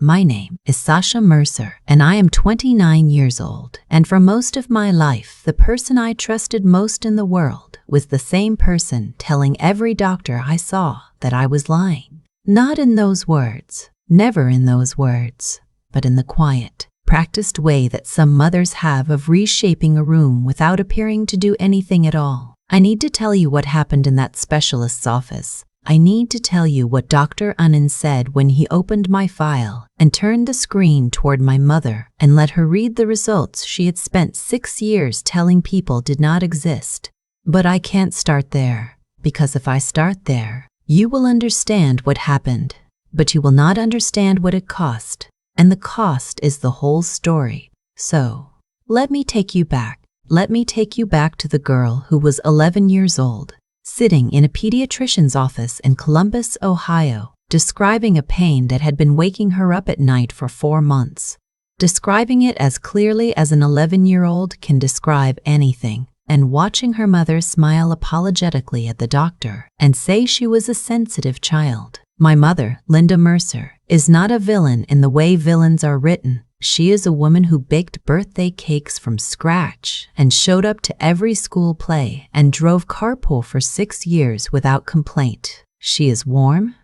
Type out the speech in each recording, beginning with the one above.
My name is Sasha Mercer, and I am 29 years old. And for most of my life, the person I trusted most in the world was the same person telling every doctor I saw that I was lying. Not in those words, never in those words, but in the quiet, practiced way that some mothers have of reshaping a room without appearing to do anything at all. I need to tell you what happened in that specialist's office. I need to tell you what Dr. Anand said when he opened my file and turned the screen toward my mother and let her read the results she had spent 6 years telling people did not exist. But I can't start there, because if I start there, you will understand what happened, but you will not understand what it cost, and the cost is the whole story. So, let me take you back. Let me take you back to the girl who was 11 years old, sitting in a pediatrician's office in Columbus, Ohio, describing a pain that had been waking her up at night for 4 months, describing it as clearly as an 11-year-old can describe anything, and watching her mother smile apologetically at the doctor and say she was a sensitive child. My mother, Linda Mercer, is not a villain in the way villains are written. She is a woman who baked birthday cakes from scratch and showed up to every school play and drove carpool for 6 years without complaint. She is warm,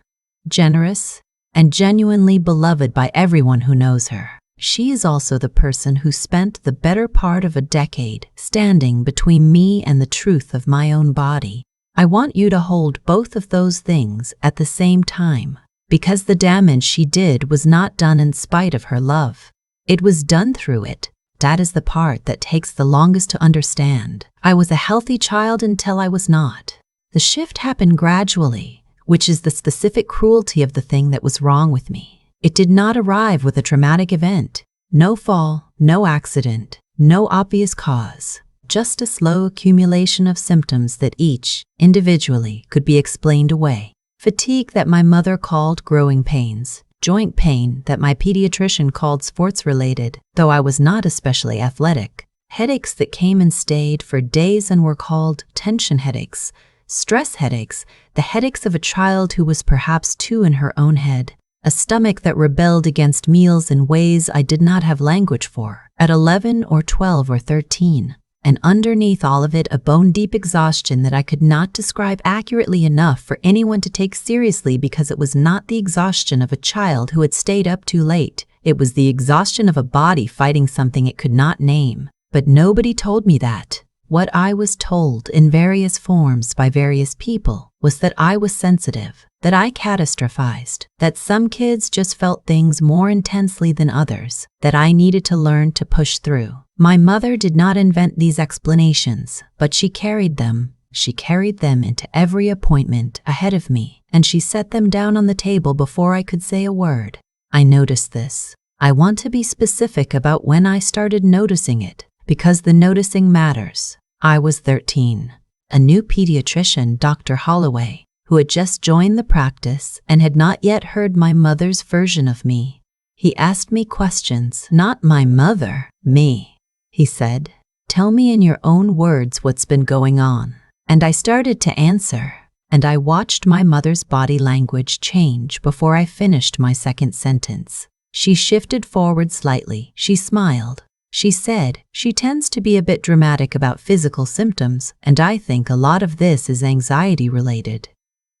generous, and genuinely beloved by everyone who knows her. She is also the person who spent the better part of a decade standing between me and the truth of my own body. I want you to hold both of those things at the same time, because the damage she did was not done in spite of her love. It was done through it. That is the part that takes the longest to understand. I was a healthy child until I was not. The shift happened gradually, which is the specific cruelty of the thing that was wrong with me. It did not arrive with a traumatic event. No fall, no accident, no obvious cause. Just a slow accumulation of symptoms that each, individually, could be explained away. Fatigue that my mother called growing pains. Joint pain that my pediatrician called sports-related, though I was not especially athletic. Headaches that came and stayed for days and were called tension headaches. Stress headaches, the headaches of a child who was perhaps 2 in her own head. A stomach that rebelled against meals in ways I did not have language for, at 11 or 12 or 13. And underneath all of it, a bone-deep exhaustion that I could not describe accurately enough for anyone to take seriously, because it was not the exhaustion of a child who had stayed up too late. It was the exhaustion of a body fighting something it could not name. But nobody told me that. What I was told in various forms by various people was that I was sensitive, that I catastrophized, that some kids just felt things more intensely than others, that I needed to learn to push through. My mother did not invent these explanations, but she carried them. She carried them into every appointment ahead of me, and she set them down on the table before I could say a word. I noticed this. I want to be specific about when I started noticing it, because the noticing matters. I was 13. A new pediatrician, Dr. Holloway, who had just joined the practice and had not yet heard my mother's version of me. He asked me questions. Not my mother, me. He said, "Tell me in your own words what's been going on." And I started to answer, and I watched my mother's body language change before I finished my second sentence. She shifted forward slightly. She smiled. She said, "She tends to be a bit dramatic about physical symptoms, and I think a lot of this is anxiety related."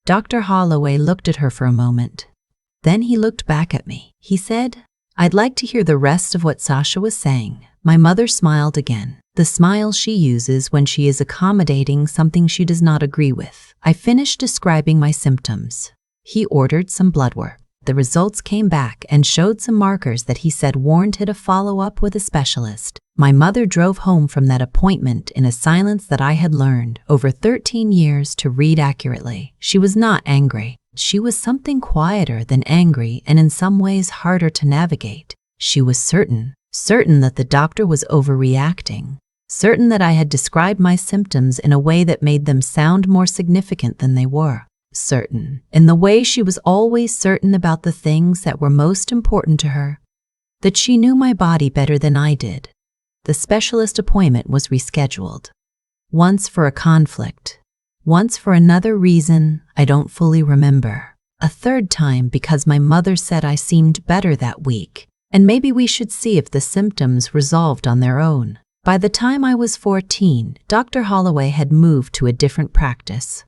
Dr. Holloway looked at her for a moment. Then he looked back at me. He said, "I'd like to hear the rest of what Sasha was saying." My mother smiled again, the smile she uses when she is accommodating something she does not agree with. I finished describing my symptoms. He ordered some blood work. The results came back and showed some markers that he said warranted a follow-up with a specialist. My mother drove home from that appointment in a silence that I had learned over 13 years to read accurately. She was not angry. She was something quieter than angry, and in some ways harder to navigate. She was certain that the doctor was overreacting, certain that I had described my symptoms in a way that made them sound more significant than they were, certain, in the way she was always certain about the things that were most important to her, that she knew my body better than I did. The specialist appointment was rescheduled, once for a conflict, once for another reason I don't fully remember. A third time because my mother said I seemed better that week, and maybe we should see if the symptoms resolved on their own. By the time I was 14, Dr. Holloway had moved to a different practice.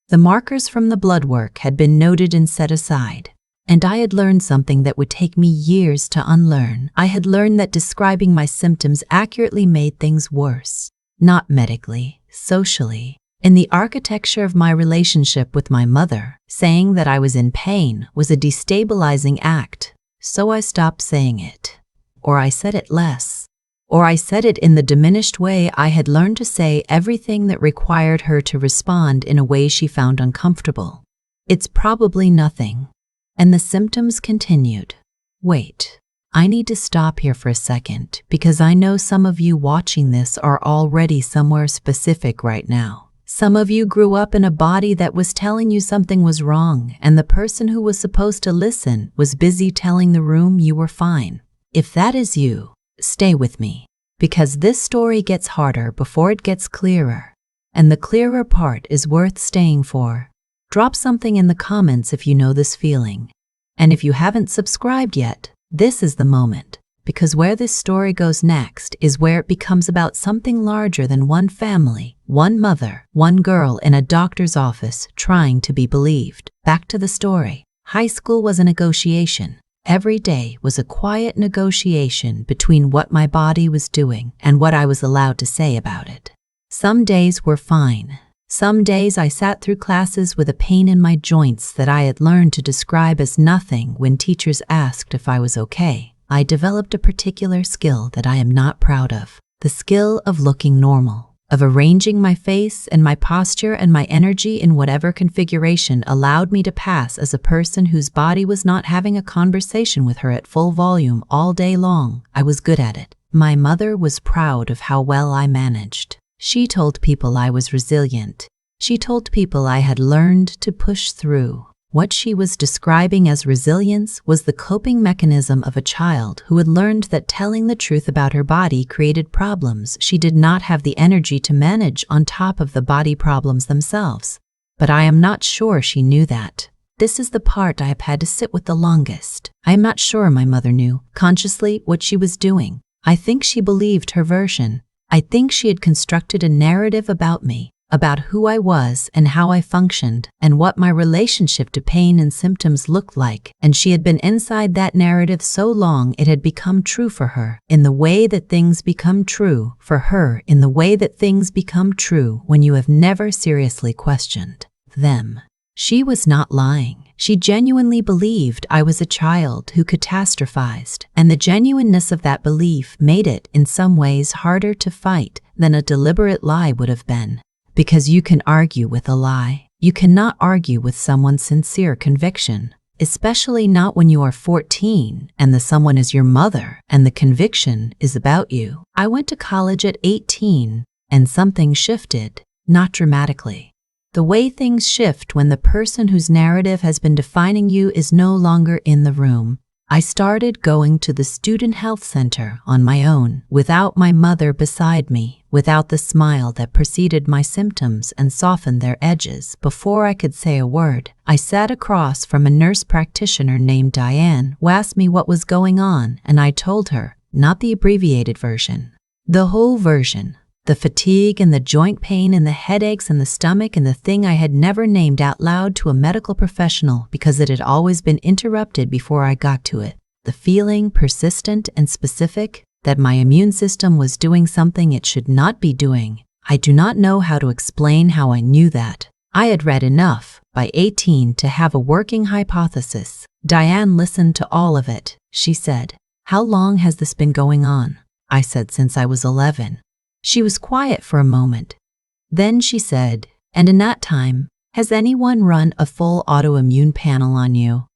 The markers from the blood work had been noted and set aside, and I had learned something that would take me years to unlearn. I had learned that describing my symptoms accurately made things worse. Not medically, socially. In the architecture of my relationship with my mother, saying that I was in pain was a destabilizing act, so I stopped saying it. Or I said it less. Or I said it in the diminished way I had learned to say everything that required her to respond in a way she found uncomfortable. It's probably nothing. And the symptoms continued. Wait, I need to stop here for a second because I know some of you watching this are already somewhere specific right now. Some of you grew up in a body that was telling you something was wrong, and the person who was supposed to listen was busy telling the room you were fine. If that is you, stay with me, because this story gets harder before it gets clearer, and the clearer part is worth staying for. Drop something in the comments if you know this feeling. And if you haven't subscribed yet, this is the moment. Because where this story goes next is where it becomes about something larger than one family, one mother, one girl in a doctor's office trying to be believed. Back to the story. High school was a negotiation. Every day was a quiet negotiation between what my body was doing and what I was allowed to say about it. Some days were fine. Some days I sat through classes with a pain in my joints that I had learned to describe as nothing when teachers asked if I was okay. I developed a particular skill that I am not proud of. The skill of looking normal, of arranging my face and my posture and my energy in whatever configuration allowed me to pass as a person whose body was not having a conversation with her at full volume all day long. I was good at it. My mother was proud of how well I managed. She told people I was resilient. She told people I had learned to push through. What she was describing as resilience was the coping mechanism of a child who had learned that telling the truth about her body created problems she did not have the energy to manage on top of the body problems themselves. But I am not sure she knew that. This is the part I have had to sit with the longest. I am not sure my mother knew, consciously, what she was doing. I think she believed her version. I think she had constructed a narrative about me, about who I was and how I functioned and what my relationship to pain and symptoms looked like, and she had been inside that narrative so long it had become true for her, in the way that things become true for her, in the way that things become true when you have never seriously questioned them. She was not lying. She genuinely believed I was a child who catastrophized, and the genuineness of that belief made it, in some ways, harder to fight than a deliberate lie would have been. Because you can argue with a lie. You cannot argue with someone's sincere conviction, especially not when you are 14 and the someone is your mother and the conviction is about you. I went to college at 18 and something shifted, not dramatically. The way things shift when the person whose narrative has been defining you is no longer in the room. I started going to the student health center on my own, without my mother beside me, without the smile that preceded my symptoms and softened their edges before I could say a word. I sat across from a nurse practitioner named Diane who asked me what was going on, and I told her, not the abbreviated version, the whole version. The fatigue and the joint pain and the headaches and the stomach and the thing I had never named out loud to a medical professional because it had always been interrupted before I got to it. The feeling, persistent and specific, that my immune system was doing something it should not be doing. I do not know how to explain how I knew that. I had read enough, by 18, to have a working hypothesis. Diane listened to all of it. She said, "How long has this been going on?" I said, "Since I was 11. She was quiet for a moment. Then she said, "And in that time, has anyone run a full autoimmune panel on you?"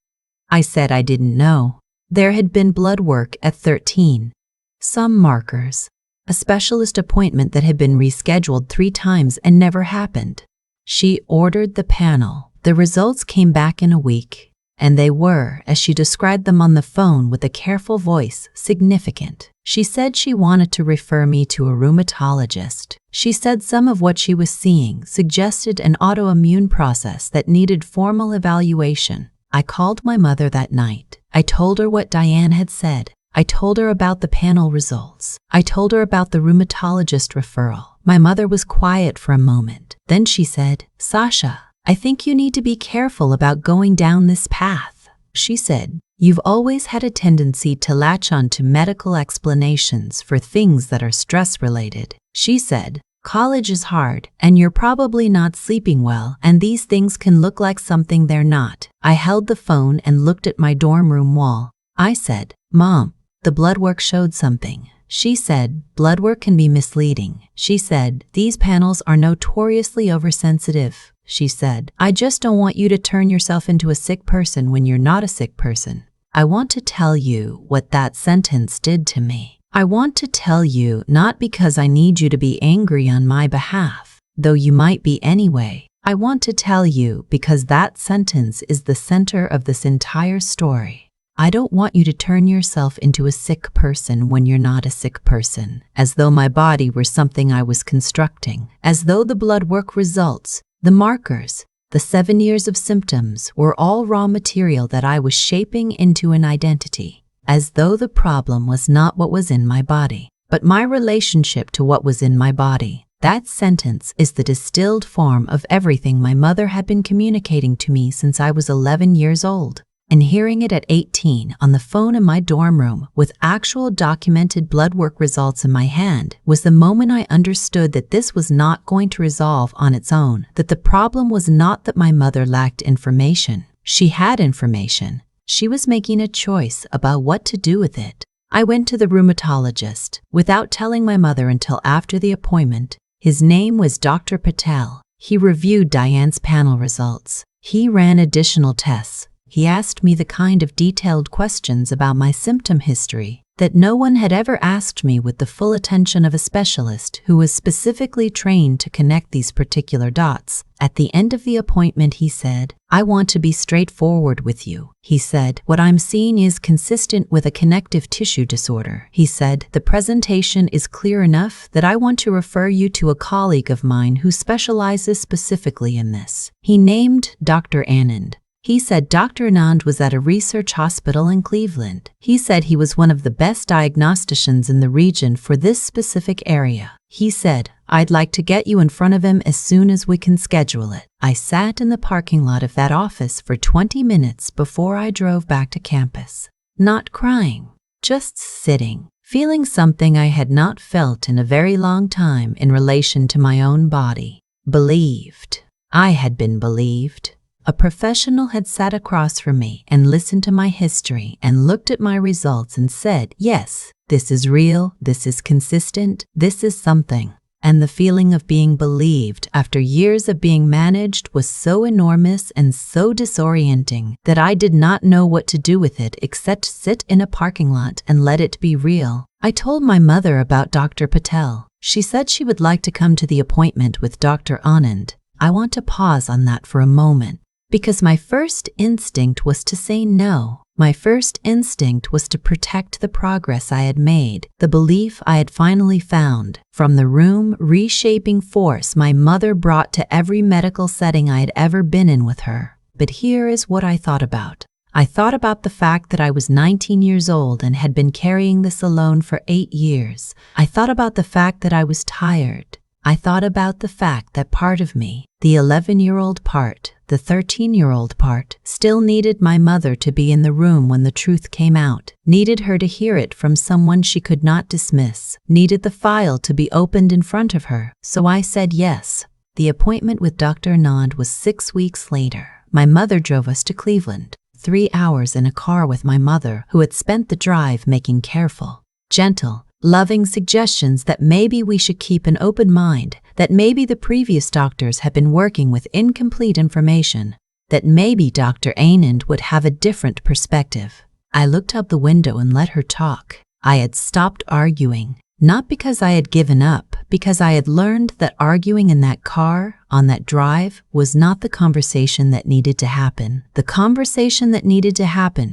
I said I didn't know. There had been blood work at 13. Some markers. A specialist appointment that had been rescheduled 3 times and never happened. She ordered the panel. The results came back in a week. And they were, as she described them on the phone with a careful voice, significant. She said she wanted to refer me to a rheumatologist. She said some of what she was seeing suggested an autoimmune process that needed formal evaluation. I called my mother that night. I told her what Diane had said. I told her about the panel results. I told her about the rheumatologist referral. My mother was quiet for a moment. Then she said, "Sasha, I think you need to be careful about going down this path." She said, "You've always had a tendency to latch on to medical explanations for things that are stress-related." She said, "College is hard, and you're probably not sleeping well, and these things can look like something they're not." I held the phone and looked at my dorm room wall. I said, "Mom, the blood work showed something." She said, "Blood work can be misleading." She said, "These panels are notoriously oversensitive." She said, "I just don't want you to turn yourself into a sick person when you're not a sick person." I want to tell you what that sentence did to me. I want to tell you not because I need you to be angry on my behalf, though you might be anyway. I want to tell you because that sentence is the center of this entire story. I don't want you to turn yourself into a sick person when you're not a sick person, as though my body were something I was constructing, as though the blood work results, the markers, the 7 years of symptoms were all raw material that I was shaping into an identity, as though the problem was not what was in my body, but my relationship to what was in my body. That sentence is the distilled form of everything my mother had been communicating to me since I was 11 years old. And hearing it at 18 on the phone in my dorm room with actual documented blood work results in my hand was the moment I understood that this was not going to resolve on its own, that the problem was not that my mother lacked information. She had information. She was making a choice about what to do with it. I went to the rheumatologist without telling my mother until after the appointment. His name was Dr. Patel. He reviewed Diane's panel results. He ran additional tests. He asked me the kind of detailed questions about my symptom history that no one had ever asked me with the full attention of a specialist who was specifically trained to connect these particular dots. At the end of the appointment, he said, "I want to be straightforward with you." He said, "What I'm seeing is consistent with a connective tissue disorder." He said, "The presentation is clear enough that I want to refer you to a colleague of mine who specializes specifically in this." He named Dr. Anand. He said Dr. Anand was at a research hospital in Cleveland. He said he was one of the best diagnosticians in the region for this specific area. He said, "I'd like to get you in front of him as soon as we can schedule it." I sat in the parking lot of that office for 20 minutes before I drove back to campus. Not crying, just sitting, feeling something I had not felt in a very long time in relation to my own body. Believed. I had been believed. A professional had sat across from me and listened to my history and looked at my results and said, "Yes, this is real, this is consistent, this is something." And the feeling of being believed after years of being managed was so enormous and so disorienting that I did not know what to do with it except sit in a parking lot and let it be real. I told my mother about Dr. Patel. She said she would like to come to the appointment with Dr. Anand. I want to pause on that for a moment, because my first instinct was to say no. My first instinct was to protect the progress I had made, the belief I had finally found, from the room reshaping force my mother brought to every medical setting I had ever been in with her. But here is what I thought about. I thought about the fact that I was 19 years old and had been carrying this alone for 8 years. I thought about the fact that I was tired. I thought about the fact that part of me, the 11-year-old part, the 13-year-old part, still needed my mother to be in the room when the truth came out, needed her to hear it from someone she could not dismiss, needed the file to be opened in front of her. So I said yes. The appointment with Dr. Anand was 6 weeks later. My mother drove us to Cleveland, 3 hours in a car with my mother, who had spent the drive making careful, gentle, loving suggestions that maybe we should keep an open mind, that maybe the previous doctors had been working with incomplete information, that maybe Dr. Anand would have a different perspective. I looked out the window and let her talk. I had stopped arguing, not because I had given up, because I had learned that arguing in that car, on that drive, was not the conversation that needed to happen. The conversation that needed to happen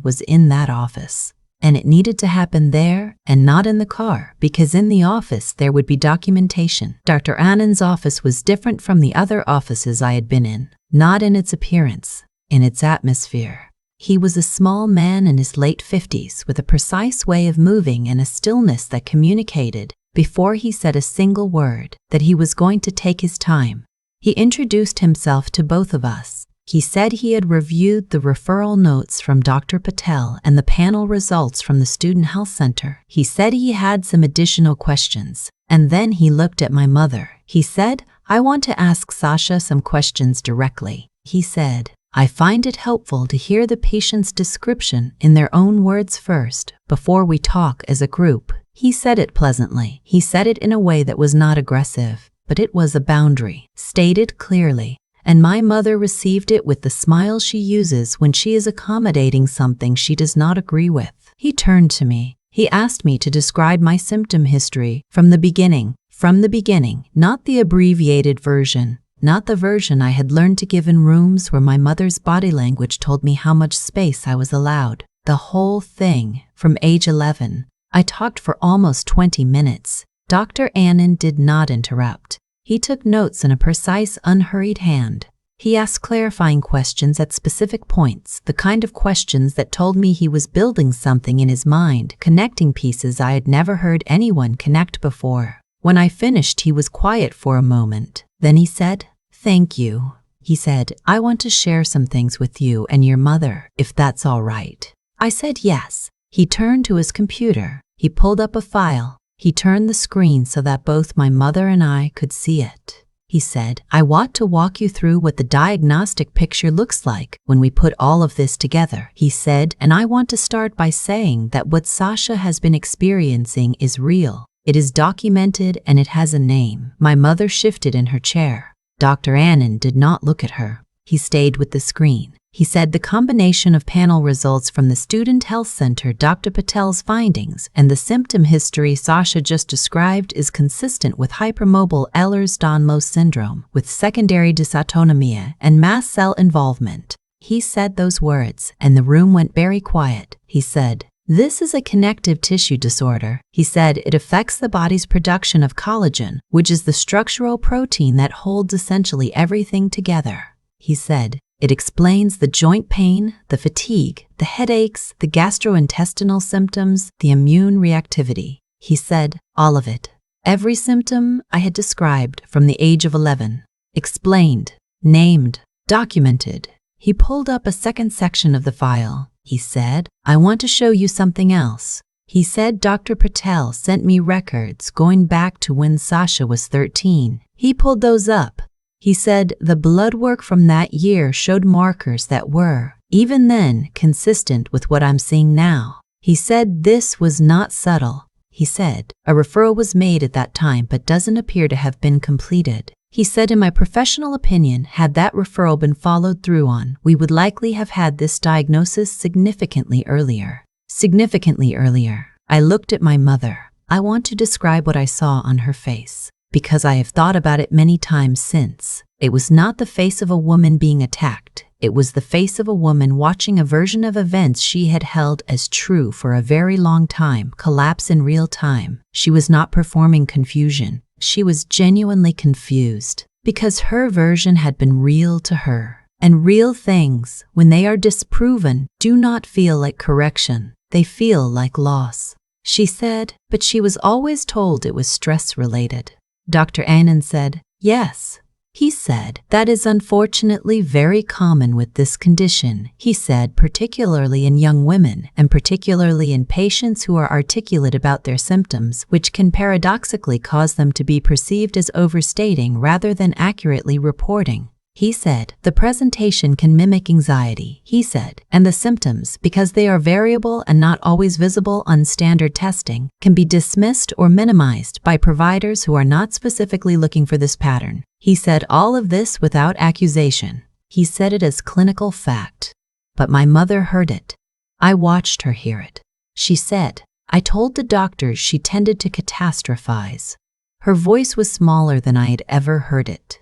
was in that office. and it needed to happen there and not in the car, because in the office there would be documentation. Dr. Annan's office was different from the other offices I had been in, not in its appearance, in its atmosphere. He was a small man in his late 50s with a precise way of moving and a stillness that communicated, before he said a single word, that he was going to take his time. He introduced himself to both of us. He said he had reviewed the referral notes from Dr. Patel and the panel results from the Student Health Center. He said he had some additional questions, and then he looked at my mother. He said, "I want to ask Sasha some questions directly." He said, "I find it helpful to hear the patient's description in their own words first, before we talk as a group." He said it pleasantly. He said it in a way that was not aggressive, but it was a boundary, stated clearly. And my mother received it with the smile she uses when she is accommodating something she does not agree with. He turned to me. He asked me to describe my symptom history from the beginning, not the abbreviated version, not the version I had learned to give in rooms where my mother's body language told me how much space I was allowed. The whole thing, from age 11. I talked for almost 20 minutes. Dr. Annan did not interrupt. He took notes in a precise, unhurried hand. He asked clarifying questions at specific points, the kind of questions that told me he was building something in his mind, connecting pieces I had never heard anyone connect before. When I finished, he was quiet for a moment. Then he said, "Thank you." He said, "I want to share some things with you and your mother, if that's all right." I said yes. He turned to his computer. He pulled up a file. He turned the screen so that both my mother and I could see it. He said, "I want to walk you through what the diagnostic picture looks like when we put all of this together." He said, "And I want to start by saying that what Sasha has been experiencing is real. It is documented and it has a name." My mother shifted in her chair. Dr. Annan did not look at her. He stayed with the screen. He said the combination of panel results from the Student Health Center, Dr. Patel's findings, and the symptom history Sasha just described is consistent with hypermobile Ehlers-Danlos syndrome, with secondary dysautonomia and mast cell involvement. He said those words, and the room went very quiet. He said, "This is a connective tissue disorder." He said it affects the body's production of collagen, which is the structural protein that holds essentially everything together. He said, "It explains the joint pain, the fatigue, the headaches, the gastrointestinal symptoms, the immune reactivity." He said, "All of it. Every symptom I had described from the age of 11. Explained, named, documented." He pulled up a second section of the file. He said, "I want to show you something else." He said Dr. Patel sent me records going back to when Sasha was 13. He pulled those up. He said the blood work from that year showed markers that were, even then, consistent with what I'm seeing now. He said this was not subtle. He said a referral was made at that time but doesn't appear to have been completed. He said, in my professional opinion, had that referral been followed through on, we would likely have had this diagnosis significantly earlier. Significantly earlier. I looked at my mother. I want to describe what I saw on her face, because I have thought about it many times since. It was not the face of a woman being attacked. It was the face of a woman watching a version of events she had held as true for a very long time collapse in real time. She was not performing confusion. She was genuinely confused, because her version had been real to her. And real things, when they are disproven, do not feel like correction. They feel like loss. She said, but she was always told it was stress-related. Dr. Annan said, yes. He said, that is unfortunately very common with this condition. He said, particularly in young women, and particularly in patients who are articulate about their symptoms, which can paradoxically cause them to be perceived as overstating rather than accurately reporting. He said, the presentation can mimic anxiety, he said, and the symptoms, because they are variable and not always visible on standard testing, can be dismissed or minimized by providers who are not specifically looking for this pattern. He said all of this without accusation. He said it as clinical fact. But my mother heard it. I watched her hear it. She said, I told the doctors she tended to catastrophize. Her voice was smaller than I had ever heard it.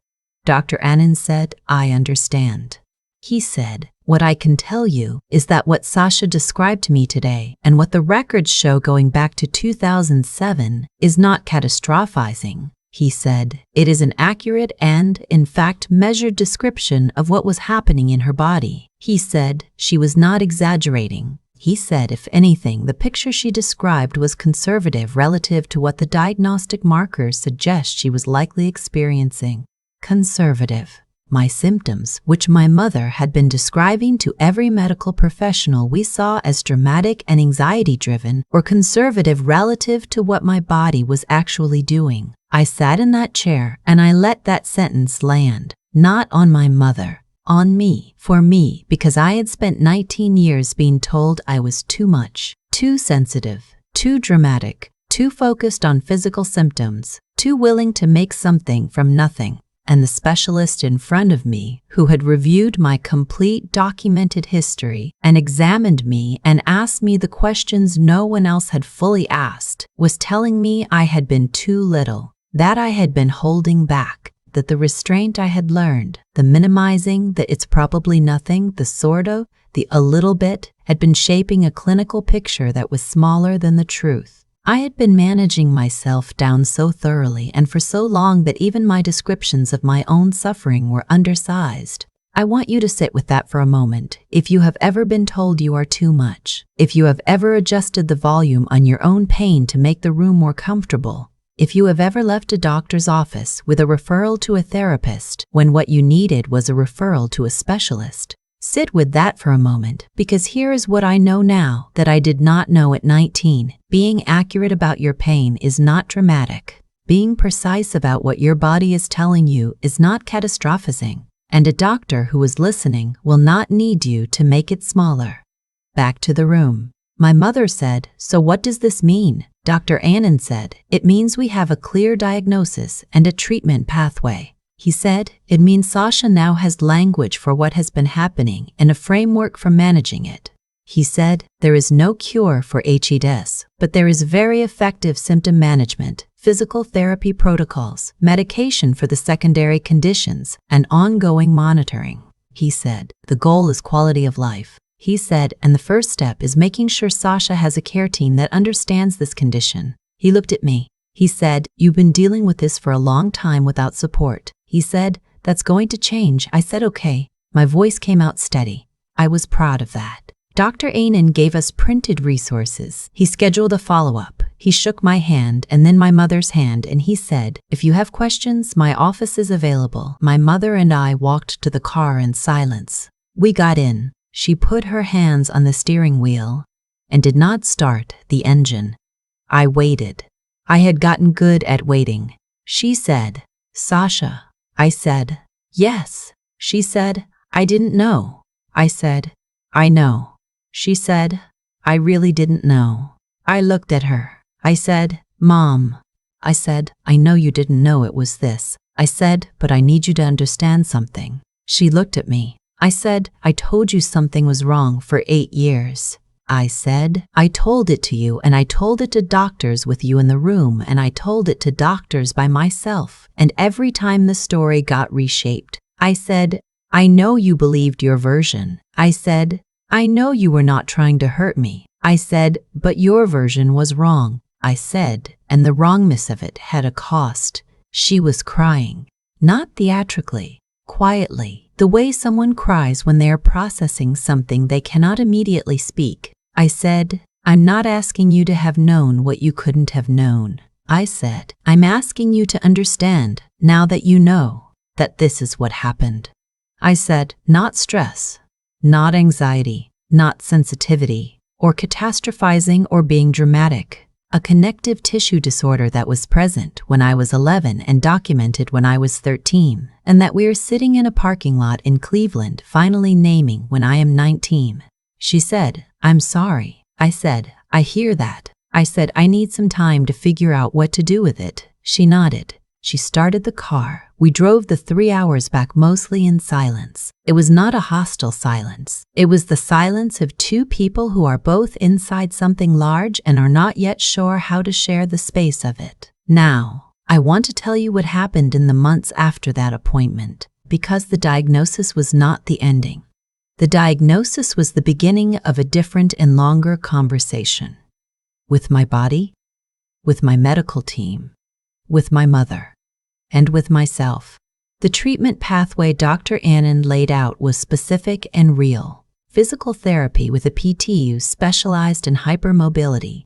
Dr. Annan said, I understand. He said, What I can tell you is that what Sasha described to me today and what the records show going back to 2007 is not catastrophizing. He said, it is an accurate and, in fact, measured description of what was happening in her body. He said she was not exaggerating. He said, if anything, the picture she described was conservative relative to what the diagnostic markers suggest she was likely experiencing. Conservative. My symptoms, which my mother had been describing to every medical professional we saw as dramatic and anxiety-driven, or conservative relative to what my body was actually doing. I sat in that chair and I let that sentence land, not on my mother, on me, for me, because I had spent 19 years being told I was too much, too sensitive, too dramatic, too focused on physical symptoms, too willing to make something from nothing. And the specialist in front of me, who had reviewed my complete documented history and examined me and asked me the questions no one else had fully asked, was telling me I had been too little, that I had been holding back, that the restraint I had learned, the minimizing, the it's probably nothing, the sort of, the a little bit, had been shaping a clinical picture that was smaller than the truth. I had been managing myself down so thoroughly and for so long that even my descriptions of my own suffering were undersized. I want you to sit with that for a moment. If you have ever been told you are too much, if you have ever adjusted the volume on your own pain to make the room more comfortable, if you have ever left a doctor's office with a referral to a therapist when what you needed was a referral to a specialist, sit with that for a moment, because here is what I know now that I did not know at 19. Being accurate about your pain is not dramatic. Being precise about what your body is telling you is not catastrophizing. And a doctor who is listening will not need you to make it smaller. Back to the room. My mother said, "So what does this mean?" Dr. Annan said, "It means we have a clear diagnosis and a treatment pathway." He said, "It means Sasha now has language for what has been happening and a framework for managing it." He said, "There is no cure for HEDS, but there is very effective symptom management, physical therapy protocols, medication for the secondary conditions, and ongoing monitoring." He said, "The goal is quality of life." He said, "And the first step is making sure Sasha has a care team that understands this condition." He looked at me. He said, "You've been dealing with this for a long time without support." He said, "That's going to change." I said, "Okay." My voice came out steady. I was proud of that. Dr. Annan gave us printed resources. He scheduled a follow-up. He shook my hand and then my mother's hand, and he said, "If you have questions, my office is available." My mother and I walked to the car in silence. We got in. She put her hands on the steering wheel and did not start the engine. I waited. I had gotten good at waiting. She said, "Sasha." I said, "Yes." She said, "I didn't know." I said, "I know." She said, "I really didn't know." I looked at her. I said, "Mom." I said, "I know you didn't know it was this." I said, "But I need you to understand something." She looked at me. I said, "I told you something was wrong for 8 years." I said, "I told it to you, and I told it to doctors with you in the room, and I told it to doctors by myself, and every time the story got reshaped." I said, "I know you believed your version." I said, "I know you were not trying to hurt me." I said, "But your version was wrong." I said, "And the wrongness of it had a cost." She was crying, not theatrically, quietly, the way someone cries when they are processing something they cannot immediately speak. I said, "I'm not asking you to have known what you couldn't have known." I said, "I'm asking you to understand, now that you know, that this is what happened." I said, "Not stress, not anxiety, not sensitivity, or catastrophizing or being dramatic. A connective tissue disorder that was present when I was 11 and documented when I was 13, and that we are sitting in a parking lot in Cleveland finally naming when I am 19. She said, "I'm sorry." I said, "I hear that." I said, "I need some time to figure out what to do with it." She nodded. She started the car. We drove the 3 hours back mostly in silence. It was not a hostile silence. It was the silence of two people who are both inside something large and are not yet sure how to share the space of it. Now, I want to tell you what happened in the months after that appointment, because the diagnosis was not the ending. The diagnosis was the beginning of a different and longer conversation. With my body, with my medical team, with my mother, and with myself. The treatment pathway Dr. Anand laid out was specific and real. Physical therapy with a PTU specialized in hypermobility.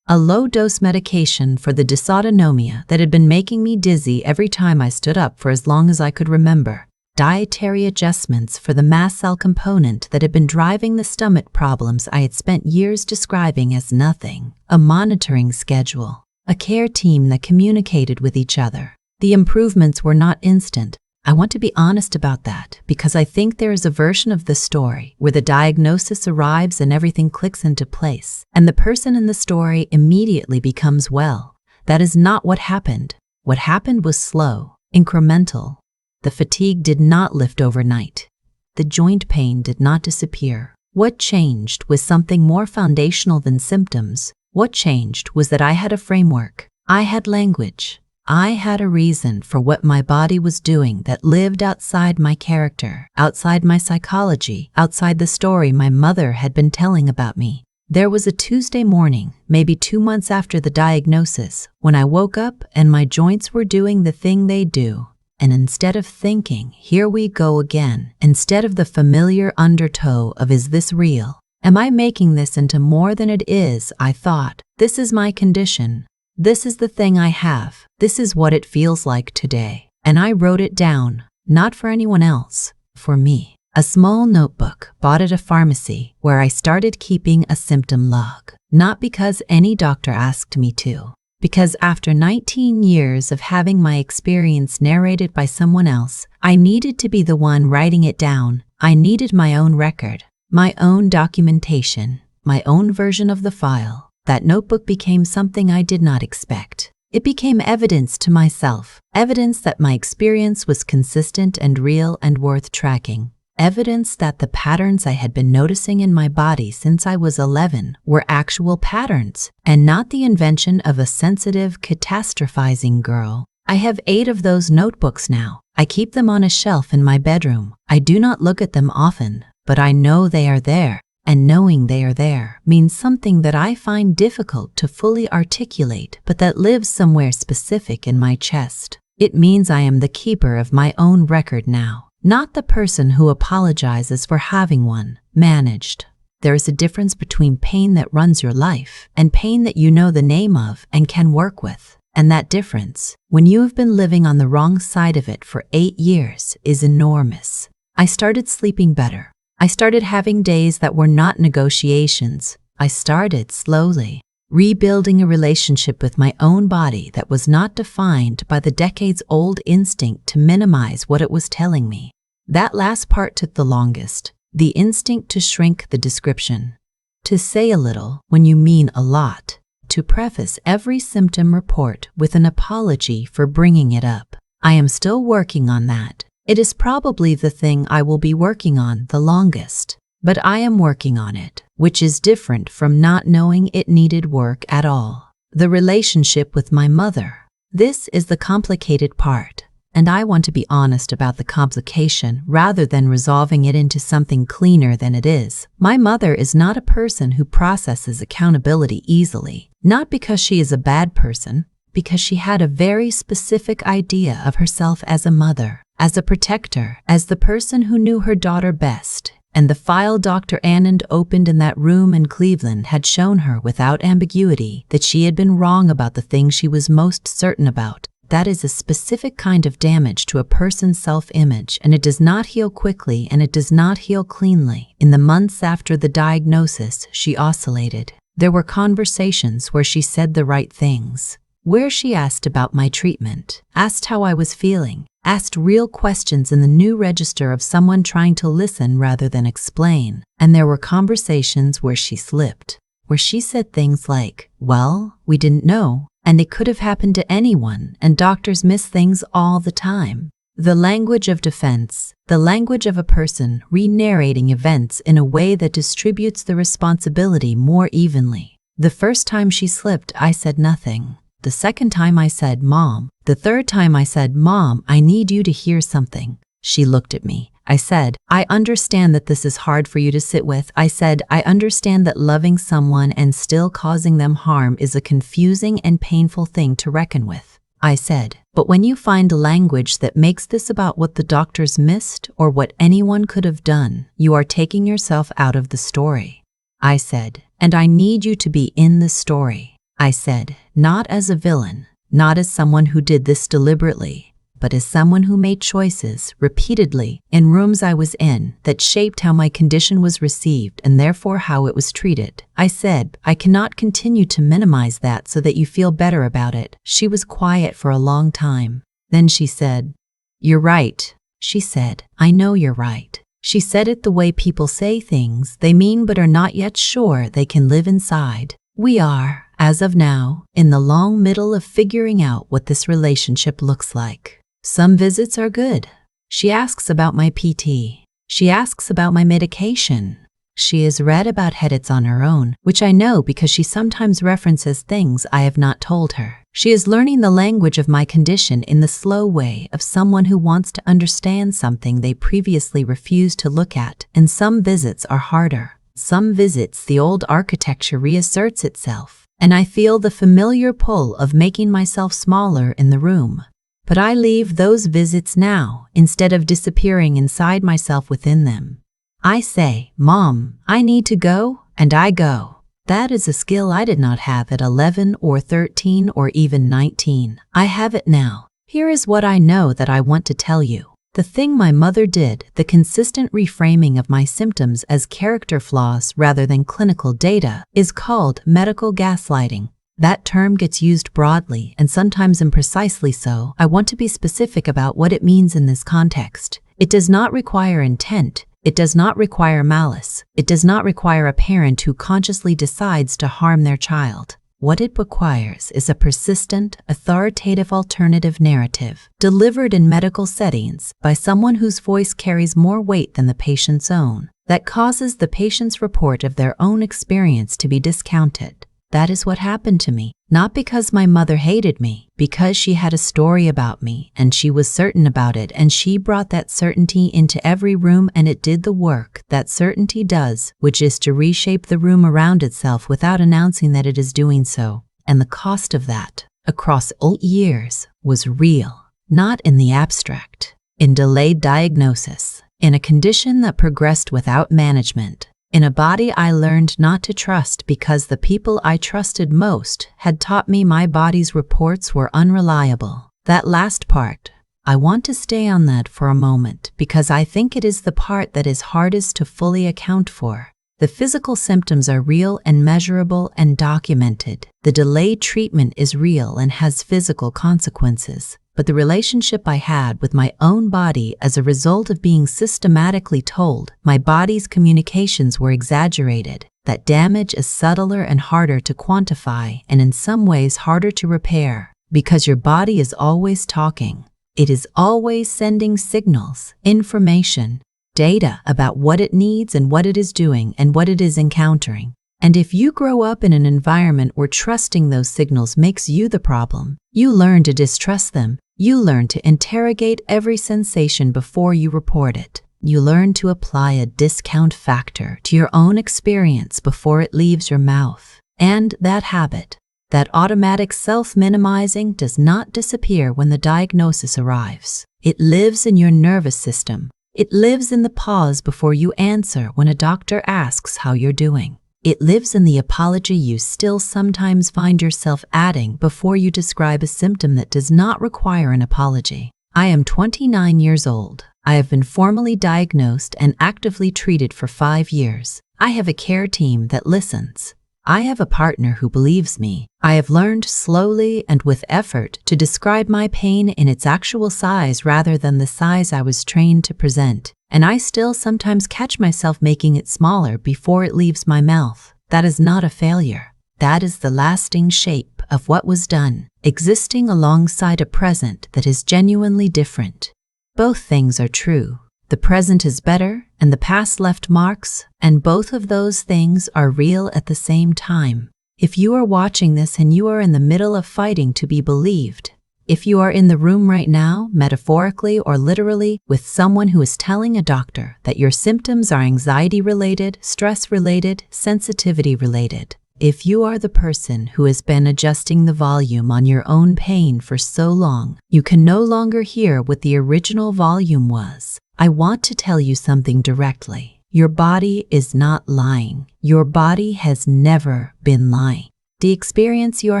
A low-dose medication for the dysautonomia that had been making me dizzy every time I stood up for as long as I could remember. Dietary adjustments for the mast cell component that had been driving the stomach problems I had spent years describing as nothing. A monitoring schedule. A care team that communicated with each other. The improvements were not instant. I want to be honest about that because I think there is a version of the story where the diagnosis arrives and everything clicks into place, and the person in the story immediately becomes well. That is not what happened. What happened was slow, incremental. The fatigue did not lift overnight. The joint pain did not disappear. What changed was something more foundational than symptoms. What changed was that I had a framework. I had language. I had a reason for what my body was doing that lived outside my character, outside my psychology, outside the story my mother had been telling about me. There was a Tuesday morning, maybe 2 months after the diagnosis, when I woke up and my joints were doing the thing they do. And instead of thinking, here we go again, instead of the familiar undertow of is this real? Am I making this into more than it is? I thought, this is my condition. This is the thing I have. This is what it feels like today. And I wrote it down, not for anyone else, for me. A small notebook bought at a pharmacy where I started keeping a symptom log. Not because any doctor asked me to. Because after 19 years of having my experience narrated by someone else, I needed to be the one writing it down. I needed my own record, my own documentation, my own version of the file. That notebook became something I did not expect. It became evidence to myself, evidence that my experience was consistent and real and worth tracking, evidence that the patterns I had been noticing in my body since I was 11 were actual patterns and not the invention of a sensitive, catastrophizing girl. I have 8 of those notebooks now. I keep them on a shelf in my bedroom. I do not look at them often, but I know they are there. And knowing they are there means something that I find difficult to fully articulate, but that lives somewhere specific in my chest. It means I am the keeper of my own record now, not the person who apologizes for having one managed. There is a difference between pain that runs your life and pain that you know the name of and can work with. And that difference, when you have been living on the wrong side of it for 8 years, is enormous. I started sleeping better. I started having days that were not negotiations. I started slowly rebuilding a relationship with my own body that was not defined by the decades-old instinct to minimize what it was telling me. That last part took the longest, the instinct to shrink the description, to say a little when you mean a lot, to preface every symptom report with an apology for bringing it up. I am still working on that. It is probably the thing I will be working on the longest, but I am working on it, which is different from not knowing it needed work at all. The relationship with my mother. This is the complicated part, and I want to be honest about the complication rather than resolving it into something cleaner than it is. My mother is not a person who processes accountability easily, not because she is a bad person, because she had a very specific idea of herself as a mother. As a protector, as the person who knew her daughter best, and the file Dr. Anand opened in that room in Cleveland had shown her without ambiguity that she had been wrong about the thing she was most certain about. That is a specific kind of damage to a person's self-image, and it does not heal quickly and it does not heal cleanly. In the months after the diagnosis, she oscillated. There were conversations where she said the right things, where she asked about my treatment, asked how I was feeling, asked real questions in the new register of someone trying to listen rather than explain. And there were conversations where she slipped, where she said things like, well, we didn't know, and it could have happened to anyone, and doctors miss things all the time. The language of defense, the language of a person re-narrating events in a way that distributes the responsibility more evenly. The first time she slipped, I said nothing. The second time I said, Mom. The third time I said, Mom, I need you to hear something. She looked at me, I said, I understand that this is hard for you to sit with. I said, I understand that loving someone and still causing them harm is a confusing and painful thing to reckon with. I said, but when you find language that makes this about what the doctors missed or what anyone could have done, you are taking yourself out of the story. I said, and I need you to be in the story. I said, not as a villain, not as someone who did this deliberately, but as someone who made choices repeatedly in rooms I was in that shaped how my condition was received and therefore how it was treated. I said, I cannot continue to minimize that so that you feel better about it. She was quiet for a long time. Then she said, you're right. She said, I know you're right. She said it the way people say things they mean but are not yet sure they can live inside. We are, as of now, in the long middle of figuring out what this relationship looks like. Some visits are good. She asks about my PT. She asks about my medication. She has read about headaches on her own, which I know because she sometimes references things I have not told her. She is learning the language of my condition in the slow way of someone who wants to understand something they previously refused to look at, and some visits are harder. Some visits the old architecture reasserts itself, and I feel the familiar pull of making myself smaller in the room. But I leave those visits now instead of disappearing inside myself within them. I say, Mom, I need to go, and I go. That is a skill I did not have at 11 or 13 or even 19. I have it now. Here is what I know that I want to tell you. The thing my mother did, the consistent reframing of my symptoms as character flaws rather than clinical data, is called medical gaslighting. That term gets used broadly and sometimes imprecisely so. I want to be specific about what it means in this context. It does not require intent. It does not require malice. It does not require a parent who consciously decides to harm their child. What it requires is a persistent, authoritative alternative narrative, delivered in medical settings by someone whose voice carries more weight than the patient's own, that causes the patient's report of their own experience to be discounted. That is what happened to me, not because my mother hated me, because she had a story about me and she was certain about it, and she brought that certainty into every room, and it did the work that certainty does, which is to reshape the room around itself without announcing that it is doing so. And the cost of that, across all years, was real, not in the abstract, in delayed diagnosis, in a condition that progressed without management, in a body I learned not to trust because the people I trusted most had taught me my body's reports were unreliable. That last part, I want to stay on that for a moment because I think it is the part that is hardest to fully account for. The physical symptoms are real and measurable and documented. The delayed treatment is real and has physical consequences. But the relationship I had with my own body as a result of being systematically told my body's communications were exaggerated, that damage is subtler and harder to quantify and in some ways harder to repair, because your body is always talking. It is always sending signals, information, data about what it needs and what it is doing and what it is encountering. And if you grow up in an environment where trusting those signals makes you the problem, you learn to distrust them. You learn to interrogate every sensation before you report it. You learn to apply a discount factor to your own experience before it leaves your mouth. And that habit, that automatic self-minimizing, does not disappear when the diagnosis arrives. It lives in your nervous system. It lives in the pause before you answer when a doctor asks how you're doing. It lives in the apology you still sometimes find yourself adding before you describe a symptom that does not require an apology. I am 29 years old. I have been formally diagnosed and actively treated for 5 years. I have a care team that listens. I have a partner who believes me. I have learned slowly and with effort to describe my pain in its actual size rather than the size I was trained to present. And I still sometimes catch myself making it smaller before it leaves my mouth. That is not a failure. That is the lasting shape of what was done, existing alongside a present that is genuinely different. Both things are true. The present is better, and the past left marks, and both of those things are real at the same time. If you are watching this and you are in the middle of fighting to be believed, If you are in the room right now, metaphorically or literally, with someone who is telling a doctor that your symptoms are anxiety-related, stress-related, sensitivity-related, if you are the person who has been adjusting the volume on your own pain for so long, you can no longer hear what the original volume was, I want to tell you something directly. Your body is not lying. Your body has never been lying. The experience you're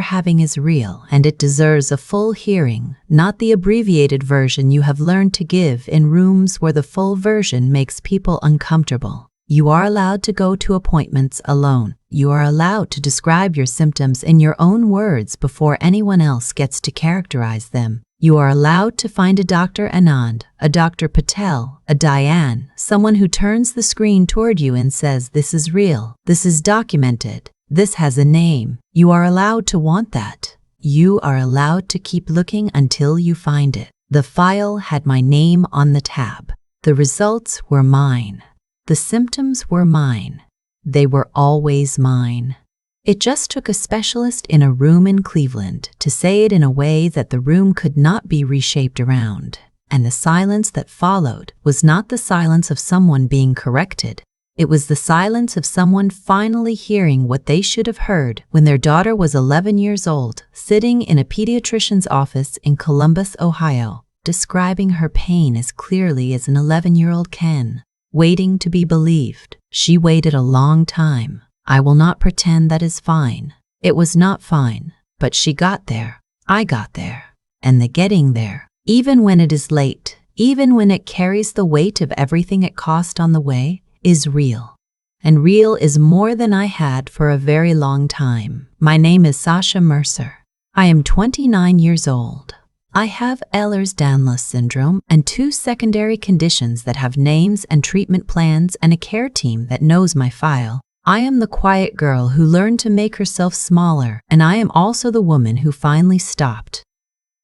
having is real, and it deserves a full hearing, not the abbreviated version you have learned to give in rooms where the full version makes people uncomfortable. You are allowed to go to appointments alone. You are allowed to describe your symptoms in your own words before anyone else gets to characterize them. You are allowed to find a Dr. Anand, a Dr. Patel, a Diane, someone who turns the screen toward you and says, "This is real. This is documented. This has a name." You are allowed to want that. You are allowed to keep looking until you find it. The file had my name on the tab. The results were mine. The symptoms were mine. They were always mine. It just took a specialist in a room in Cleveland to say it in a way that the room could not be reshaped around. And the silence that followed was not the silence of someone being corrected. It was the silence of someone finally hearing what they should have heard when their daughter was 11 years old, sitting in a pediatrician's office in Columbus, Ohio, describing her pain as clearly as an 11-year-old can, waiting to be believed. She waited a long time. I will not pretend that is fine. It was not fine, but she got there. I got there. And the getting there, even when it is late, even when it carries the weight of everything it cost on the way, is real. And real is more than I had for a very long time. My name is Sasha Mercer. I am 29 years old. I have Ehlers-Danlos syndrome and 2 secondary conditions that have names and treatment plans and a care team that knows my file. I am the quiet girl who learned to make herself smaller, and I am also the woman who finally stopped.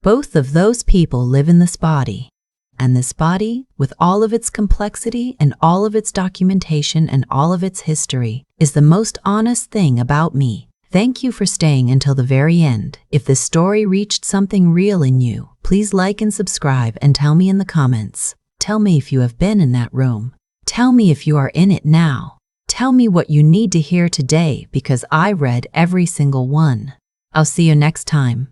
Both of those people live in this body. And this body, with all of its complexity and all of its documentation and all of its history, is the most honest thing about me. Thank you for staying until the very end. If this story reached something real in you, please like and subscribe and tell me in the comments. Tell me if you have been in that room. Tell me if you are in it now. Tell me what you need to hear today because I read every single one. I'll see you next time.